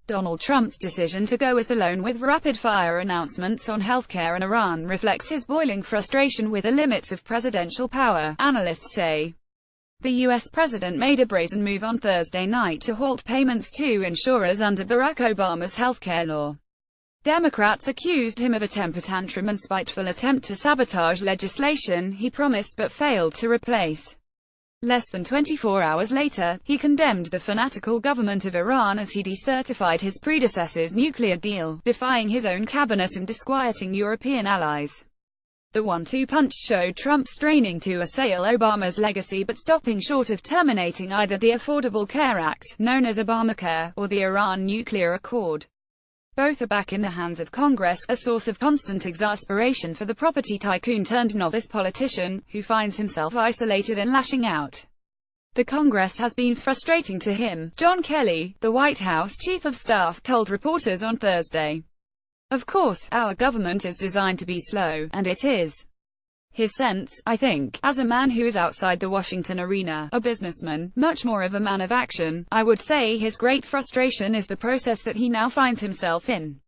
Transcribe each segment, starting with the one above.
Donald Trump's decision to go it alone with rapid-fire announcements on healthcare and Iran reflects his boiling frustration with the limits of presidential power, analysts say. The U.S. president made a brazen move on Thursday night to halt payments to insurers under Barack Obama's healthcare law. Democrats accused him of a temper tantrum and spiteful attempt to sabotage legislation he promised but failed to replace. Less than 24 hours later, he condemned the fanatical government of Iran as he decertified his predecessor's nuclear deal, defying his own cabinet and disquieting European allies. The one-two punch showed Trump straining to assail Obama's legacy but stopping short of terminating either the Affordable Care Act, known as Obamacare, or the Iran nuclear accord. Both are back in the hands of Congress, a source of constant exasperation for the property tycoon turned novice politician, who finds himself isolated and lashing out. The Congress has been frustrating to him, John Kelly, the White House chief of staff, told reporters on Thursday. Of course, our government is designed to be slow, and it is. His sense, I think, as a man who is outside the Washington arena, a businessman, much more of a man of action, I would say his great frustration is the process that he now finds himself in.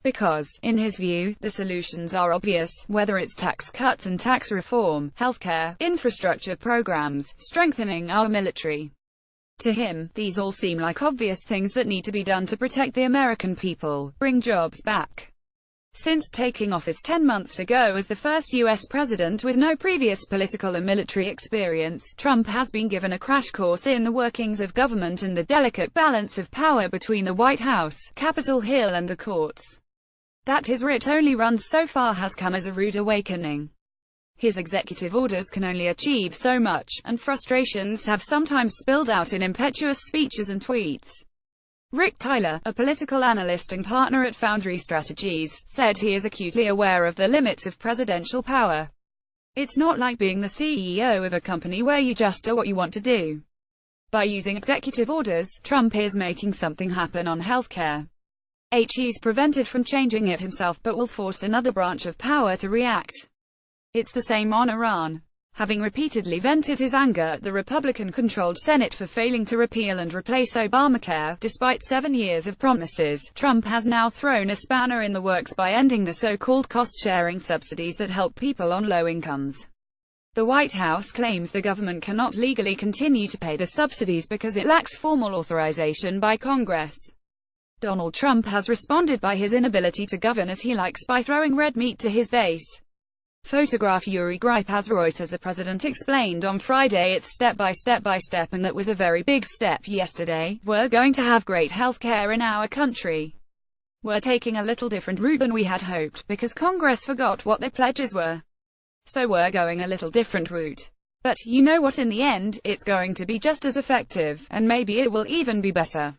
Because, in his view, the solutions are obvious, whether it's tax cuts and tax reform, healthcare, infrastructure programs, strengthening our military. To him, these all seem like obvious things that need to be done to protect the American people, bring jobs back. Since taking office 10 months ago as the first U.S. president with no previous political and military experience, Trump has been given a crash course in the workings of government and the delicate balance of power between the White House, Capitol Hill and the courts. That his writ only runs so far has come as a rude awakening. His executive orders can only achieve so much, and frustrations have sometimes spilled out in impetuous speeches and tweets. Rick Tyler, a political analyst and partner at Foundry Strategies, said he is acutely aware of the limits of presidential power. It's not like being the CEO of a company where you just do what you want to do. By using executive orders, Trump is making something happen on healthcare. He's prevented from changing it himself but will force another branch of power to react. It's the same on Iran. Having repeatedly vented his anger at the Republican-controlled Senate for failing to repeal and replace Obamacare, despite 7 years of promises, Trump has now thrown a spanner in the works by ending the so-called cost-sharing subsidies that help people on low incomes. The White House claims the government cannot legally continue to pay the subsidies because it lacks formal authorization by Congress. Donald Trump has responded by his inability to govern as he likes by throwing red meat to his base. Photograph Yuri Gripe as Reuters. The president explained on Friday it's step by step and that was a very big step yesterday. We're going to have great healthcare in our country. We're taking a little different route than we had hoped, because Congress forgot what their pledges were. So we're going a little different route. But, you know what, in the end, it's going to be just as effective, and maybe it will even be better.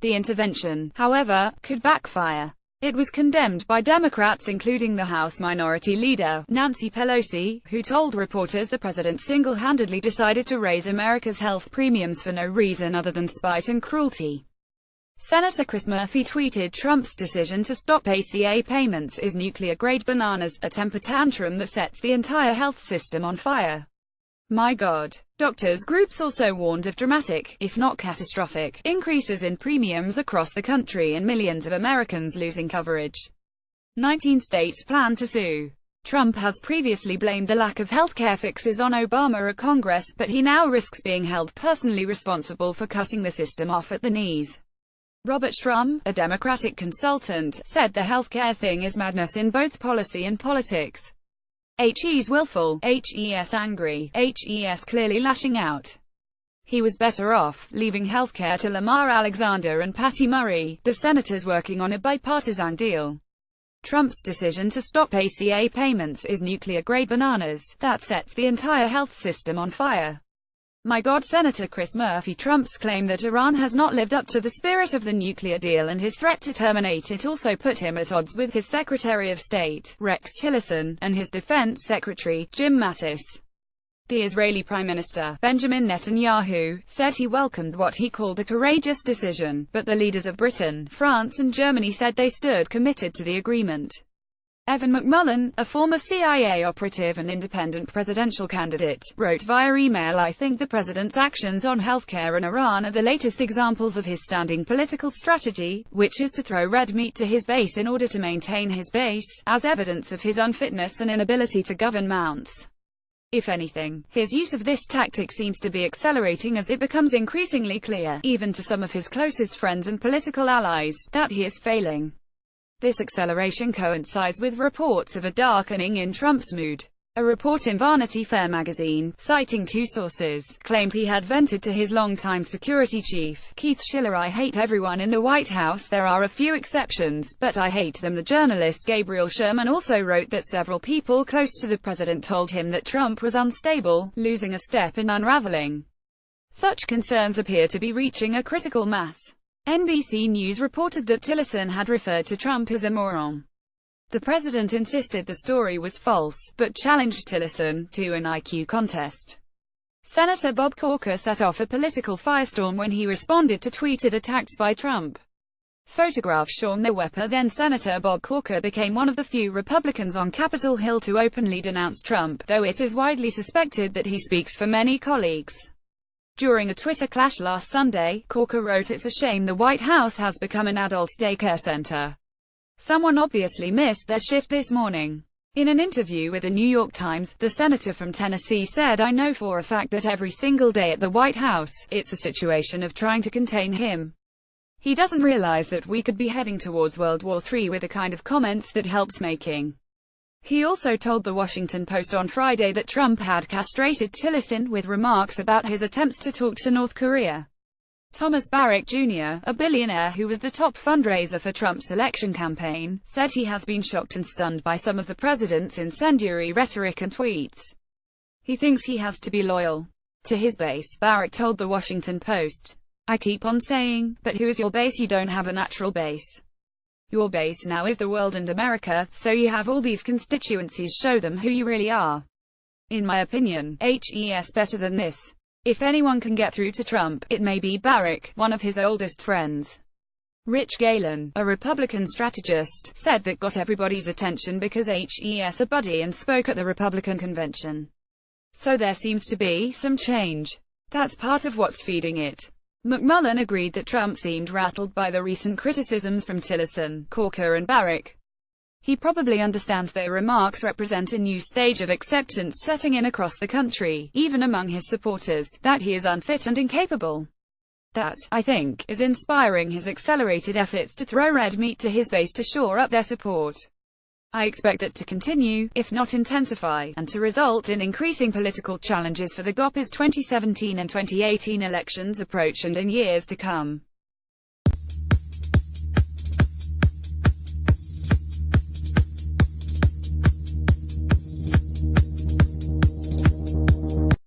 The intervention, however, could backfire. It was condemned by Democrats including the House Minority Leader, Nancy Pelosi, who told reporters the president single-handedly decided to raise America's health premiums for no reason other than spite and cruelty. Senator Chris Murphy tweeted Trump's decision to stop ACA payments is nuclear-grade bananas, a temper tantrum that sets the entire health system on fire. My God. Doctors' groups also warned of dramatic, if not catastrophic, increases in premiums across the country and millions of Americans losing coverage. 19 states plan to sue. Trump has previously blamed the lack of healthcare fixes on Obama at Congress, but he now risks being held personally responsible for cutting the system off at the knees. Robert Shrum, a Democratic consultant, said the healthcare thing is madness in both policy and politics. He's willful, he's angry, he's clearly lashing out. He was better off leaving healthcare to Lamar Alexander and Patty Murray, the senators working on a bipartisan deal. Trump's decision to stop ACA payments is nuclear-grade bananas, that sets the entire health system on fire. My God. Senator Chris Murphy. Trump's claim that Iran has not lived up to the spirit of the nuclear deal and his threat to terminate it also put him at odds with his Secretary of State, Rex Tillerson, and his Defense Secretary, Jim Mattis. The Israeli Prime Minister, Benjamin Netanyahu, said he welcomed what he called a courageous decision, but the leaders of Britain, France and Germany said they stood committed to the agreement. Evan McMullin, a former CIA operative and independent presidential candidate, wrote via email, "I think the president's actions on healthcare in Iran are the latest examples of his standing political strategy, which is to throw red meat to his base in order to maintain his base, as evidence of his unfitness and inability to govern mounts. If anything, his use of this tactic seems to be accelerating as it becomes increasingly clear, even to some of his closest friends and political allies, that he is failing." This acceleration coincides with reports of a darkening in Trump's mood. A report in Vanity Fair magazine, citing two sources, claimed he had vented to his longtime security chief, Keith Schiller, "I hate everyone in the White House. There are a few exceptions, but I hate them." The journalist Gabriel Sherman also wrote that several people close to the president told him that Trump was unstable, losing a step in unraveling. Such concerns appear to be reaching a critical mass. NBC News reported that Tillerson had referred to Trump as a moron. The president insisted the story was false, but challenged Tillerson to an IQ contest. Senator Bob Corker set off a political firestorm when he responded to tweeted attacks by Trump. Photograph Sean the Weapper. Then Senator Bob Corker became one of the few Republicans on Capitol Hill to openly denounce Trump, though it is widely suspected that he speaks for many colleagues. During a Twitter clash last Sunday, Corker wrote, "It's a shame the White House has become an adult daycare center. Someone obviously missed their shift this morning." In an interview with the New York Times, the senator from Tennessee said, "I know for a fact that every single day at the White House, it's a situation of trying to contain him. He doesn't realize that we could be heading towards World War III with the kind of comments that helps making." He also told The Washington Post on Friday that Trump had castrated Tillerson with remarks about his attempts to talk to North Korea. Thomas Barrack Jr., a billionaire who was the top fundraiser for Trump's election campaign, said he has been shocked and stunned by some of the president's incendiary rhetoric and tweets. He thinks he has to be loyal to his base. Barrack told The Washington Post, "I keep on saying, but who is your base? You don't have a natural base. Your base now is the world and America, so you have all these constituencies. Show them who you really are. In my opinion, HES better than this. If anyone can get through to Trump, it may be Barrack," one of his oldest friends. Rich Galen, a Republican strategist, said that got everybody's attention because HES a buddy and spoke at the Republican convention. So there seems to be some change. That's part of what's feeding it. McMullin agreed that Trump seemed rattled by the recent criticisms from Tillerson, Corker and Barrack. He probably understands their remarks represent a new stage of acceptance setting in across the country, even among his supporters, that he is unfit and incapable. That, I think, is inspiring his accelerated efforts to throw red meat to his base to shore up their support. I expect that to continue, if not intensify, and to result in increasing political challenges for the GOP as 2017 and 2018 elections approach and in years to come.